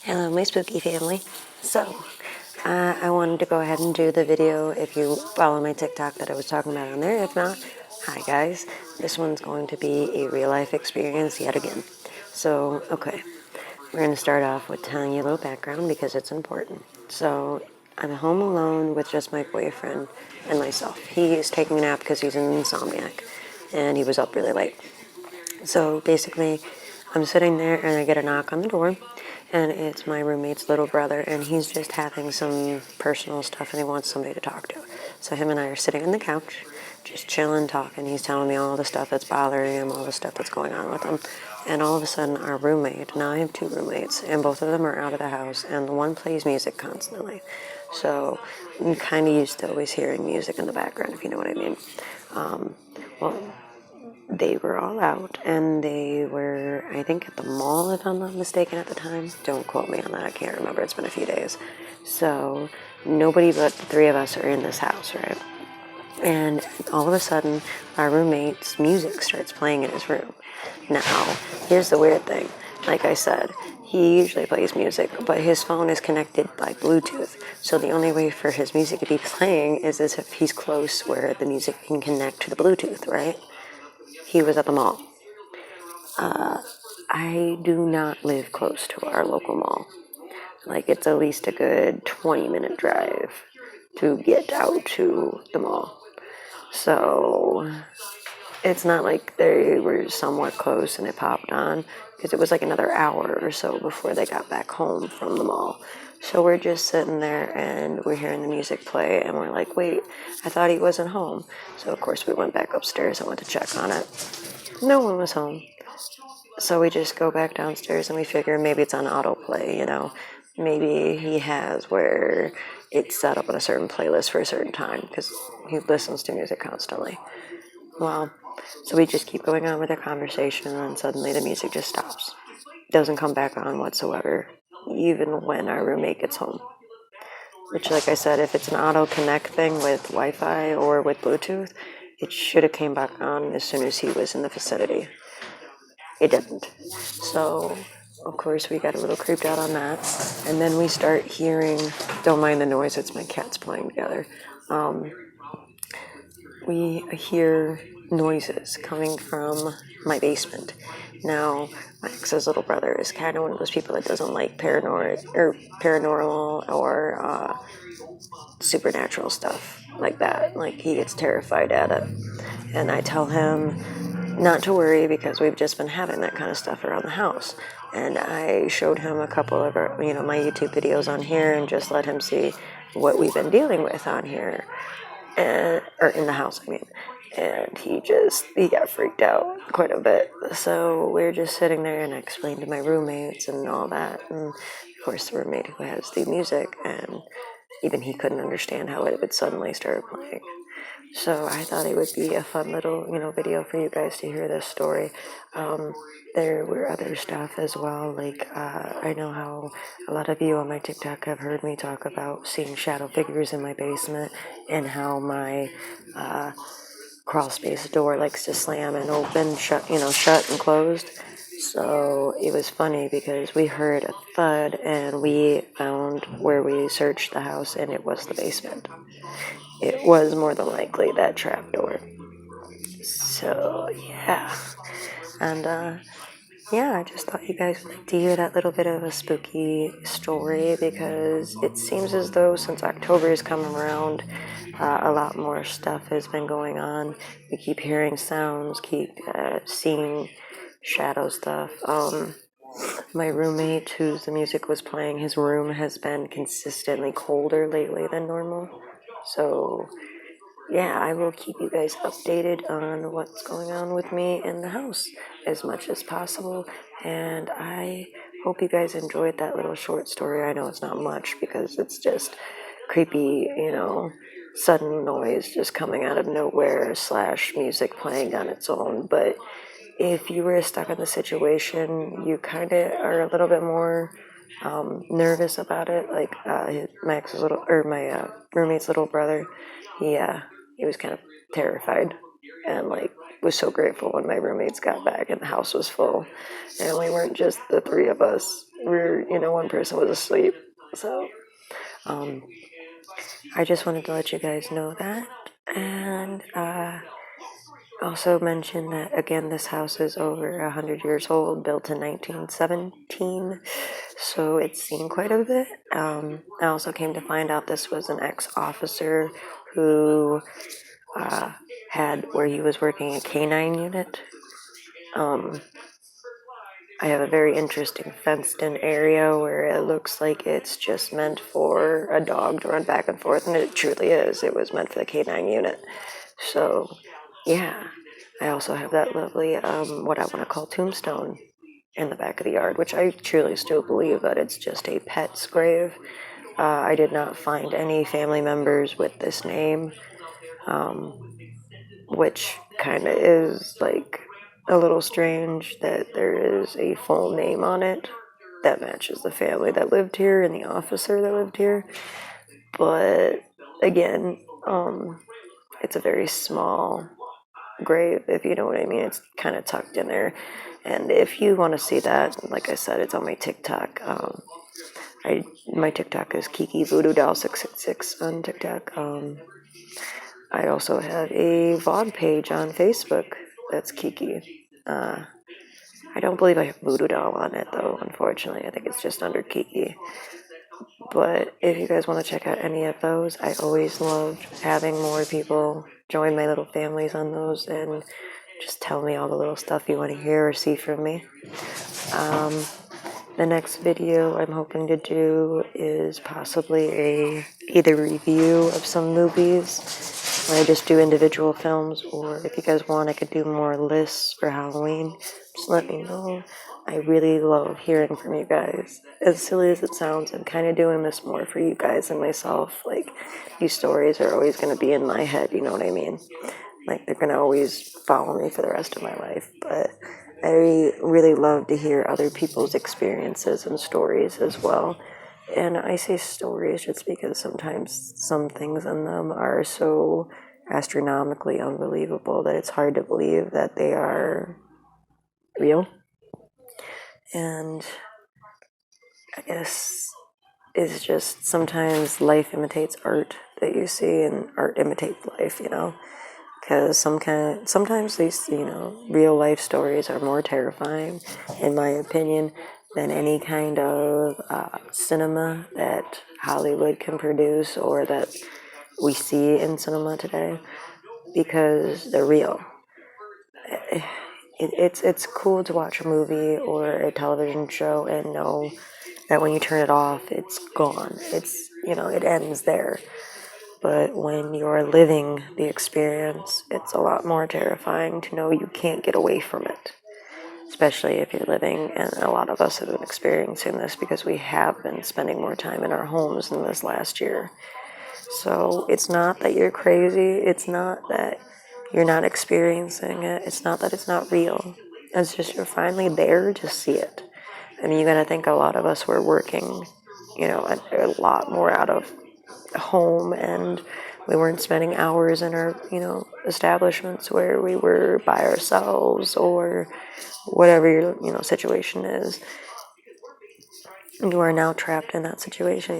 Hello, my spooky family. So, I wanted to go ahead and do the video if you follow my TikTok that I was talking about on there. If not, hi guys. This one's going to be a real life experience yet again. So, okay, we're going to start off with telling you a little background because it's important. So, I'm home alone with just my boyfriend and myself. He is taking a nap because he's an insomniac and he was up really late. So basically, I'm sitting there and I get a knock on the door, and it's my roommate's little brother, and he's just having some personal stuff and he wants somebody to talk to. So him and I are sitting on the couch, just chilling, talking. He's telling me all the stuff that's bothering him, all the stuff that's going on with him. And all of a sudden, our roommate, now I have two roommates, and both of them are out of the house, and the one plays music constantly. So I'm kind of used to always hearing music in the background, if you know what I mean. Well, they were all out, and they were, I think, at the mall, if I'm not mistaken, at the time. Don't quote me on that. I can't remember. It's been a few days. So nobody but the three of us are in this house, right? And all of a sudden, our roommate's music starts playing in his room. Now, here's the weird thing. Like I said, he usually plays music, but his phone is connected by Bluetooth. So the only way for his music to be playing is as if he's close where the music can connect to the Bluetooth, right? He was at the mall. I do not live close to our local mall. Like, it's at least a good 20-minute drive to get out to the mall. So it's not like they were somewhat close and it popped on, because it was like another hour or so before they got back home from the mall. So we're just sitting there and we're hearing the music play and we're like, wait, I thought he wasn't home. So of course we went back upstairs and went to check on it. No one was home. So we just go back downstairs and we figure maybe it's on autoplay, you know. Maybe he has where it's set up on a certain playlist for a certain time because he listens to music constantly. Well, so we just keep going on with the conversation, and then suddenly the music just stops. Doesn't come back on whatsoever, even when our roommate gets home. Which, like I said, if it's an auto connect thing with Wi-Fi or with Bluetooth, it should have came back on as soon as he was in the vicinity. It didn't. So, of course, we got a little creeped out on that. And then we start hearing, don't mind the noise, it's my cats playing together. We hear noises coming from my basement. Now, my ex's little brother is kind of one of those people that doesn't like paranormal or supernatural stuff like that. Like, he gets terrified at it. And I tell him not to worry because we've just been having that kind of stuff around the house. And I showed him a couple of our, my YouTube videos on here and just let him see what we've been dealing with on here, or in the house, I mean. And he got freaked out quite a bit. So we're just sitting there and I explained to my roommates and all that. And of course, the roommate who has the music, and even he couldn't understand how it would suddenly start playing. So I thought it would be a fun little, video for you guys to hear this story. There were other stuff as well. Like, I know how a lot of you on my TikTok have heard me talk about seeing shadow figures in my basement, and how my crawl space door likes to slam and open, shut and closed. So it was funny because we heard a thud and we found where we searched the house, and it was the basement. It was more than likely that trapdoor. So, yeah. And, I just thought you guys would like to hear that little bit of a spooky story, because it seems as though since October is coming around, a lot more stuff has been going on. We keep hearing sounds, keep seeing shadow stuff. My roommate, whose the music was playing, his room has been consistently colder lately than normal. So, yeah, I will keep you guys updated on what's going on with me in the house as much as possible. And I hope you guys enjoyed that little short story. I know it's not much because it's just creepy, sudden noise just coming out of nowhere / music playing on its own. But if you were stuck in the situation, you kind of are a little bit more nervous about it. Like, my roommate's little brother, he was kind of terrified and like was so grateful when my roommates got back and the house was full, and we weren't just the three of us. One person was asleep. So I just wanted to let you guys know that, and also mention that again, this house is over 100 years old, built in 1917, so it's seen quite a bit. I also came to find out this was an ex-officer who had where he was working a canine unit. I have a very interesting fenced-in area where it looks like it's just meant for a dog to run back and forth, and it truly is. It was meant for the canine unit. So, yeah. I also have that lovely, what I want to call tombstone in the back of the yard, which I truly still believe that it's just a pet's grave. I did not find any family members with this name, which kind of is like a little strange that there is a full name on it that matches the family that lived here and the officer that lived here. But again, it's a very small grave, if you know what I mean. It's kind of tucked in there. And if you want to see that, like I said, it's on my TikTok. My TikTok is Kiki Voodoo Doll 666 on TikTok. I also have a vlog page on Facebook that's Kiki. I don't believe I have Voodoo Doll on it though, unfortunately. I think it's just under Kiki. But if you guys want to check out any of those, I always love having more people join my little families on those and just tell me all the little stuff you want to hear or see from me. The next video I'm hoping to do is possibly either review of some movies, where I just do individual films, or if you guys want, I could do more lists for Halloween. Just let me know. I really love hearing from you guys. As silly as it sounds, I'm kind of doing this more for you guys and myself. Like, these stories are always going to be in my head, you know what I mean? Like, they're going to always follow me for the rest of my life. But I really love to hear other people's experiences and stories as well. And I say stories just because sometimes some things in them are so astronomically unbelievable that it's hard to believe that they are real. And I guess it's just sometimes life imitates art that you see, and art imitates life, because sometimes these, real life stories are more terrifying, in my opinion, than any kind of cinema that Hollywood can produce or that we see in cinema today, because they're real. It's cool to watch a movie or a television show and know that when you turn it off, it's gone. It ends there. But when you're living the experience, it's a lot more terrifying to know you can't get away from it. Especially if you're living, and a lot of us have been experiencing this because we have been spending more time in our homes in this last year. So it's not that you're crazy. It's not that you're not experiencing it. It's not that it's not real. It's just you're finally there to see it. I mean, you gotta think a lot of us were working, a lot more out of home, and we weren't spending hours in our, establishments where we were by ourselves or whatever your, situation is. You are now trapped in that situation,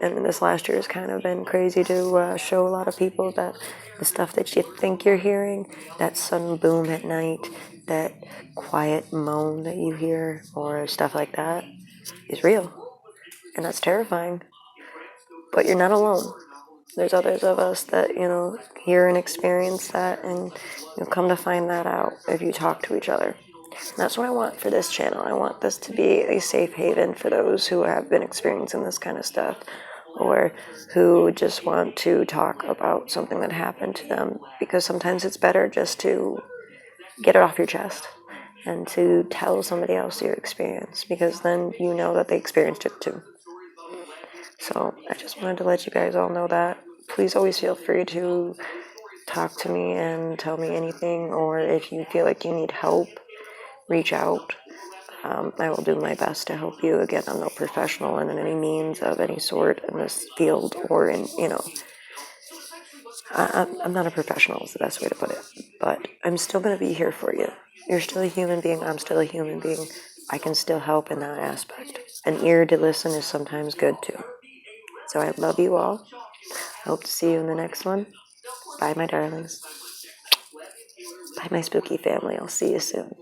And this last year has kind of been crazy to show a lot of people that the stuff that you think you're hearing, that sudden boom at night, that quiet moan that you hear, or stuff like that, is real. And that's terrifying. But you're not alone. There's others of us that, hear and experience that, and you'll come to find that out if you talk to each other. And that's what I want for this channel. I want this to be a safe haven for those who have been experiencing this kind of stuff, or who just want to talk about something that happened to them, because sometimes it's better just to get it off your chest and to tell somebody else your experience, because then you know that they experienced it too. So I just wanted to let you guys all know that. Please always feel free to talk to me and tell me anything, or if you feel like you need help, reach out. I will do my best to help you. Again, I'm no professional in any means of any sort in this field, or in, I'm not a professional is the best way to put it, but I'm still going to be here for you. You're still a human being. I'm still a human being. I can still help in that aspect. An ear to listen is sometimes good too. So I love you all. I hope to see you in the next one. Bye, my darlings. Bye, my spooky family. I'll see you soon.